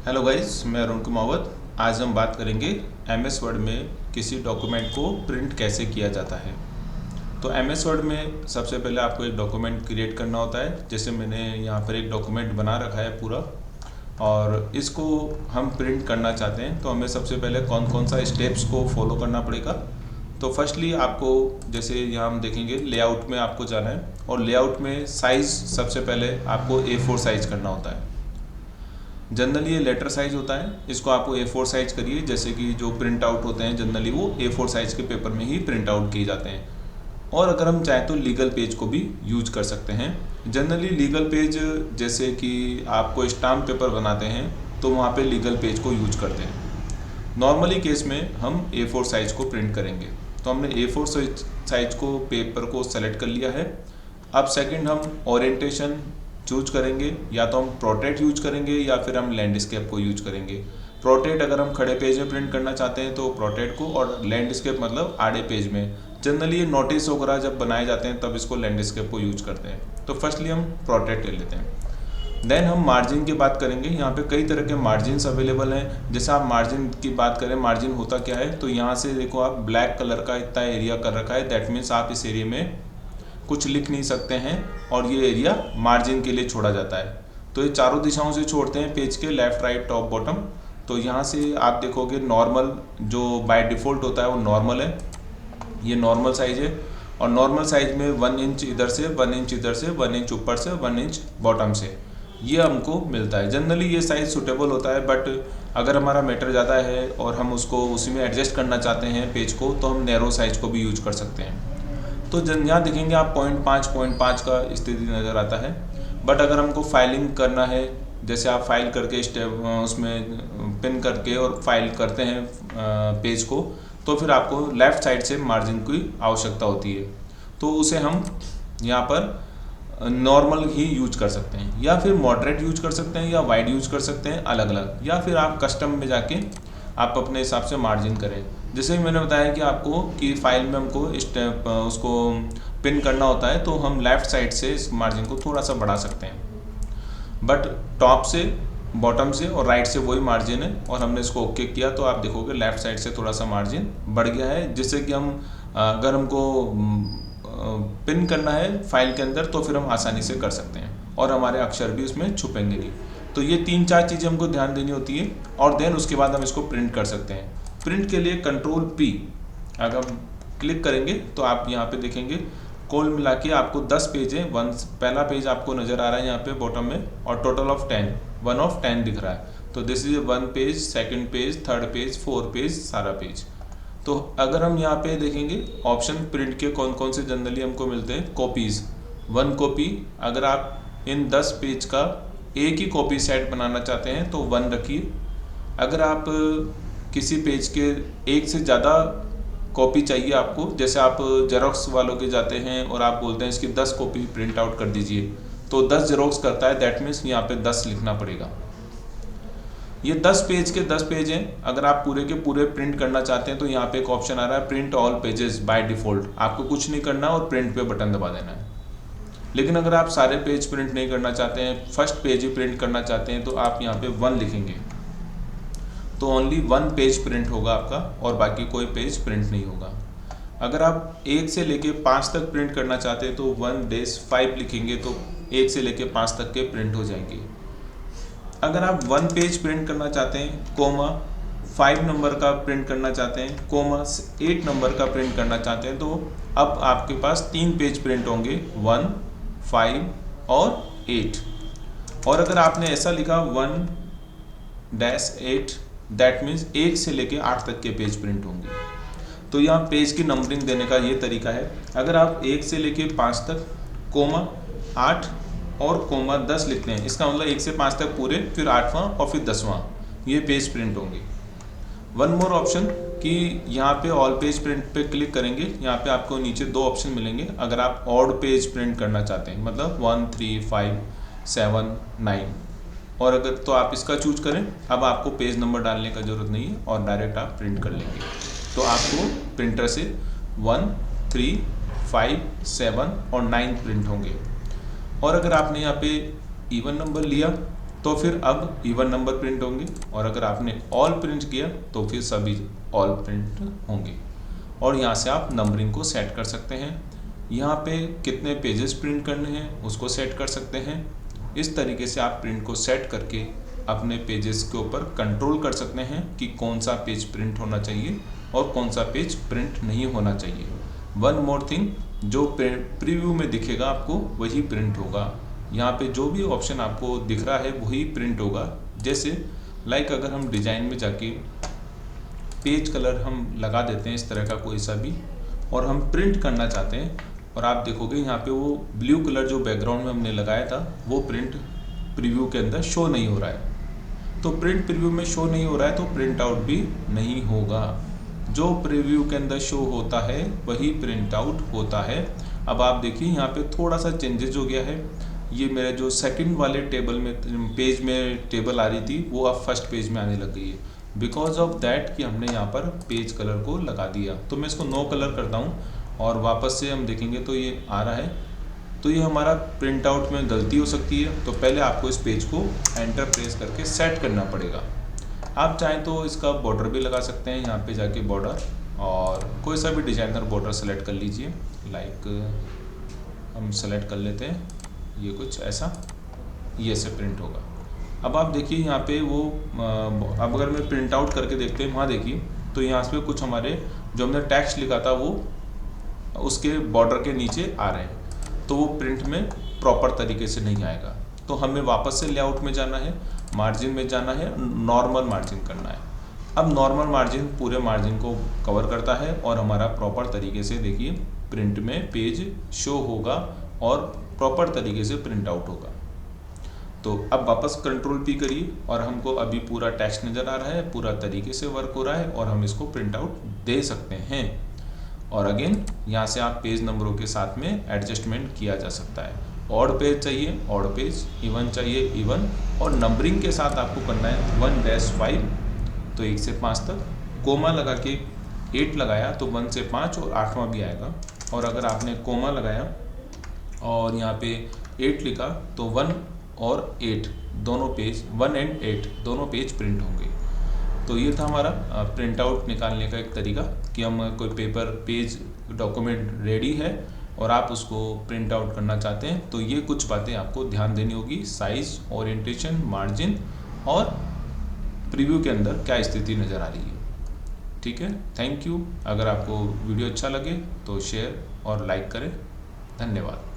Hello guys, मैं अरुण कुमावत। आज हम बात करेंगे एमएस वर्ड में किसी डॉक्यूमेंट को प्रिंट कैसे किया जाता है। तो एमएस वर्ड में सबसे पहले आपको एक डॉक्यूमेंट क्रिएट करना होता है। जैसे मैंने यहाँ पर एक डॉक्यूमेंट बना रखा है पूरा, और इसको हम प्रिंट करना चाहते हैं। तो हमें सबसे पहले कौन कौन सा स्टेप्स को फॉलो करना पड़ेगा। तो फर्स्टली आपको, जैसे यहाँ हम देखेंगे, लेआउट में आपको जाना है, और लेआउट में साइज़ सबसे पहले आपको A4 साइज़ करना होता है। जनरली ये लेटर साइज होता है, इसको आपको A4 साइज करिए। जैसे कि जो प्रिंट आउट होते हैं जनरली वो A4 साइज के पेपर में ही प्रिंट आउट किए जाते हैं। और अगर हम चाहें तो लीगल पेज को भी यूज कर सकते हैं। जनरली लीगल पेज, जैसे कि आपको स्टाम्प पेपर बनाते हैं तो वहाँ पे लीगल पेज को यूज करते हैं। नॉर्मली केस में हम A4 साइज को प्रिंट करेंगे। तो हमने A4 साइज को पेपर को सेलेक्ट कर लिया है। अब सेकंड हम ओरिएंटेशन चूज करेंगे, या तो हम पोर्ट्रेट यूज करेंगे या फिर हम लैंडस्केप को यूज करेंगे। पोर्ट्रेट अगर हम खड़े पेज में प्रिंट करना चाहते हैं तो पोर्ट्रेट को, और लैंडस्केप मतलब आड़े पेज में। जनरली ये नोटिस वगैरह जब बनाए जाते हैं तब इसको लैंडस्केप को यूज करते हैं। तो फर्स्टली हम पोर्ट्रेट ले लेते हैं। देन हम मार्जिन की बात करेंगे। यहाँ पे कई तरह के मार्जिन अवेलेबल हैं। जैसे आप मार्जिन की बात करें, मार्जिन होता क्या है, तो यहाँ से देखो आप ब्लैक कलर का इतना एरिया कर रखा है। दैट मीन्स आप इस एरिया में कुछ लिख नहीं सकते हैं, और ये एरिया मार्जिन के लिए छोड़ा जाता है। तो ये चारों दिशाओं से छोड़ते हैं पेज के, लेफ्ट राइट टॉप बॉटम। तो यहाँ से आप देखोगे नॉर्मल जो बाय डिफ़ॉल्ट होता है वो नॉर्मल है, ये नॉर्मल साइज है। और नॉर्मल साइज में 1 इंच इधर से, 1 इंच इधर से, 1 इंच ऊपर से, 1 इंच बॉटम से, ये हमको मिलता है। जनरली ये साइज़ सूटेबल होता है, बट अगर हमारा मीटर ज़्यादा है और हम उसको उसी में एडजस्ट करना चाहते हैं पेज को, तो हम नैरो साइज को भी यूज कर सकते हैं। तो यहाँ देखेंगे आप 0.5 का स्थिति नज़र आता है। बट अगर हमको फाइलिंग करना है, जैसे आप फाइल करके उसमें पिन करके और फाइल करते हैं पेज को, तो फिर आपको लेफ़्ट साइड से मार्जिन की आवश्यकता होती है। तो उसे हम यहाँ पर नॉर्मल ही यूज कर सकते हैं, या फिर मॉडरेट यूज कर सकते हैं, या वाइड यूज कर सकते हैं, अलग अलग। या फिर आप कस्टम में जाके आप अपने हिसाब से मार्जिन करें। जैसे मैंने बताया कि आपको कि फाइल में हमको उसको पिन करना होता है, तो हम लेफ़्ट साइड से इस मार्जिन को थोड़ा सा बढ़ा सकते हैं। बट टॉप से, बॉटम से और राइट से वही मार्जिन है, और हमने इसको ओके किया तो आप देखोगे लेफ़्ट साइड से थोड़ा सा मार्जिन बढ़ गया है। जिससे कि हम, अगर हमको पिन करना है फाइल के अंदर, तो फिर हम आसानी से कर सकते हैं, और हमारे अक्षर भी उसमें छुपेंगे नहीं। तो ये 3-4 चीज़ें हमको ध्यान देनी होती है, और देन उसके बाद हम इसको प्रिंट कर सकते हैं। प्रिंट के लिए Ctrl+P अगर हम क्लिक करेंगे तो आप यहाँ पे देखेंगे कुल मिला के आपको 10 पेज है। पहला पेज आपको नज़र आ रहा है यहाँ पे बॉटम में, और टोटल ऑफ 10, 1 ऑफ 10 दिख रहा है। तो this is 1 page, second page, third page, 4 page, सारा पेज। तो अगर हम यहाँ पे देखेंगे ऑप्शन प्रिंट के कौन कौन से जनरली हमको मिलते हैं, कॉपीज़, 1 कॉपी। अगर आप इन 10 पेज का एक ही कॉपी सेट बनाना चाहते हैं तो 1 रखिए। अगर आप किसी पेज के एक से ज़्यादा कॉपी चाहिए आपको, जैसे आप जेरोक्स वालों के जाते हैं और आप बोलते हैं इसकी 10 कॉपी प्रिंट आउट कर दीजिए, तो 10 जेरोक्स करता है। दैट मीन्स यहाँ पे 10 लिखना पड़ेगा। ये 10 पेज के 10 पेज हैं। अगर आप पूरे के पूरे प्रिंट करना चाहते हैं तो यहाँ पे एक ऑप्शन आ रहा है print all pages by default. आपको कुछ नहीं करना और प्रिंट पे बटन दबा देना है। लेकिन अगर आप सारे पेज प्रिंट नहीं करना चाहते हैं, फर्स्ट पेज ही प्रिंट करना चाहते हैं, तो आप यहाँ पे 1 लिखेंगे, तो ओनली 1 पेज प्रिंट होगा आपका, और बाकी कोई पेज प्रिंट नहीं होगा। अगर आप 1 से लेके 5 तक प्रिंट करना चाहते हैं तो 1-5 लिखेंगे, तो 1 से लेके 5 तक के प्रिंट हो जाएंगे। अगर आप 1 पेज प्रिंट करना चाहते हैं, कोमा 5 नंबर का प्रिंट करना चाहते हैं, कोमा 8 नंबर का प्रिंट करना चाहते हैं, तो अब आपके पास 3 पेज प्रिंट होंगे, 1, 5 और 8। और अगर आपने ऐसा लिखा 1-8, दैट मीन्स 1 से लेके 8 तक के पेज प्रिंट होंगे। तो यहाँ पेज की नंबरिंग देने का ये तरीका है। अगर आप 1 से लेके 5 तक, कोमा 8 और कोमा 10 लिखते हैं, इसका मतलब 1 से 5 तक पूरे, फिर 8वां और फिर 10वां, ये पेज प्रिंट होंगे। वन मोर ऑप्शन कि यहाँ पे ऑल पेज प्रिंट पे क्लिक करेंगे, यहाँ पे आपको नीचे 2 ऑप्शन मिलेंगे। अगर आप ऑड पेज प्रिंट करना चाहते हैं, मतलब 1, 3, 5, 7, 9, और अगर तो आप इसका चूज करें। अब आपको पेज नंबर डालने का ज़रूरत नहीं है, और डायरेक्ट आप प्रिंट कर लेंगे। तो आपको प्रिंटर से 1, 3, 5, 7 और 9 प्रिंट होंगे। और अगर आपने यहाँ पे इवन नंबर लिया तो फिर अब इवन नंबर प्रिंट होंगे, और अगर आपने ऑल प्रिंट किया तो फिर सभी ऑल प्रिंट होंगे। और यहाँ से आप नंबरिंग को सेट कर सकते हैं। यहाँ पे कितने पेजेस प्रिंट करने हैं उसको सेट कर सकते हैं। इस तरीके से आप प्रिंट को सेट करके अपने पेजेस के ऊपर कंट्रोल कर सकते हैं कि कौन सा पेज प्रिंट होना चाहिए और कौन सा पेज प्रिंट नहीं होना चाहिए। वन मोर थिंग, जो प्रीव्यू में दिखेगा आपको वही प्रिंट होगा। यहाँ पे जो भी ऑप्शन आपको दिख रहा है वही प्रिंट होगा। जैसे लाइक अगर हम डिज़ाइन में जाके पेज कलर हम लगा देते हैं इस तरह का कोई सा भी, और हम प्रिंट करना चाहते हैं, और आप देखोगे यहाँ पे वो ब्लू कलर जो बैकग्राउंड में हमने लगाया था वो प्रिंट प्रीव्यू के अंदर शो नहीं हो रहा है। तो प्रिंट प्रीव्यू में शो नहीं हो रहा है तो प्रिंट आउट भी नहीं होगा। जो प्रीव्यू के अंदर शो होता है वही प्रिंट आउट होता है। अब आप देखिए यहाँ पे थोड़ा सा चेंजेस हो गया है। ये मेरे जो सेकंड वाले टेबल में पेज में टेबल आ रही थी वो अब फर्स्ट पेज में आने लग गई है, बिकॉज ऑफ दैट कि हमने यहाँ पर पेज कलर को लगा दिया। तो मैं इसको नो कलर करता हूँ और वापस से हम देखेंगे तो ये आ रहा है। तो ये हमारा प्रिंट आउट में गलती हो सकती है, तो पहले आपको इस पेज को एंटर प्रेस करके सेट करना पड़ेगा। आप चाहें तो इसका बॉर्डर भी लगा सकते हैं, यहाँ पे जाके बॉर्डर, और कोई सा भी डिजाइनर बॉर्डर सेलेक्ट कर लीजिए। लाइक हम सेलेक्ट कर लेते हैं ये कुछ ऐसा, ये से प्रिंट होगा। अब आप देखिए यहाँ पे वो अब अगर मैं प्रिंट आउट करके देखते हैं वहाँ देखिए तो यहाँ पे कुछ हमारे जो हमने टेक्स्ट लिखा था वो उसके बॉर्डर के नीचे आ रहे हैं, तो वो प्रिंट में प्रॉपर तरीके से नहीं आएगा। तो हमें वापस से लेआउट में जाना है, मार्जिन में जाना है, नॉर्मल मार्जिन करना है। अब नॉर्मल मार्जिन पूरे मार्जिन को कवर करता है और हमारा प्रॉपर तरीके से देखिए प्रिंट में पेज शो होगा और प्रॉपर तरीके से प्रिंट आउट होगा। तो अब वापस कंट्रोल पी करिए और हमको अभी पूरा टेक्स्ट नज़र आ रहा है, पूरा तरीके से वर्क हो रहा है और हम इसको प्रिंट आउट दे सकते हैं। और अगेन यहाँ से आप पेज नंबरों के साथ में एडजस्टमेंट किया जा सकता है। ऑड पेज चाहिए ऑड पेज, इवन चाहिए इवन, और नंबरिंग के साथ आपको करना है 1-5 तो 1 से 5 तक, कोमा लगा के 8 लगाया तो 1 से 5 और 8वां भी आएगा। और अगर आपने कोमा लगाया और यहाँ पे 8 लिखा तो 1 और 8 दोनों पेज, 1 एंड 8 दोनों पेज प्रिंट होंगे। तो ये था हमारा प्रिंट आउट निकालने का एक तरीका कि हम कोई पेपर पेज डॉक्यूमेंट रेडी है और आप उसको प्रिंट आउट करना चाहते हैं, तो ये कुछ बातें आपको ध्यान देनी होगी। साइज, ओरिएंटेशन, मार्जिन और प्रीव्यू के अंदर क्या स्थिति नज़र आ रही है। ठीक है, थैंक यू। अगर आपको वीडियो अच्छा लगे तो शेयर और लाइक करें। धन्यवाद।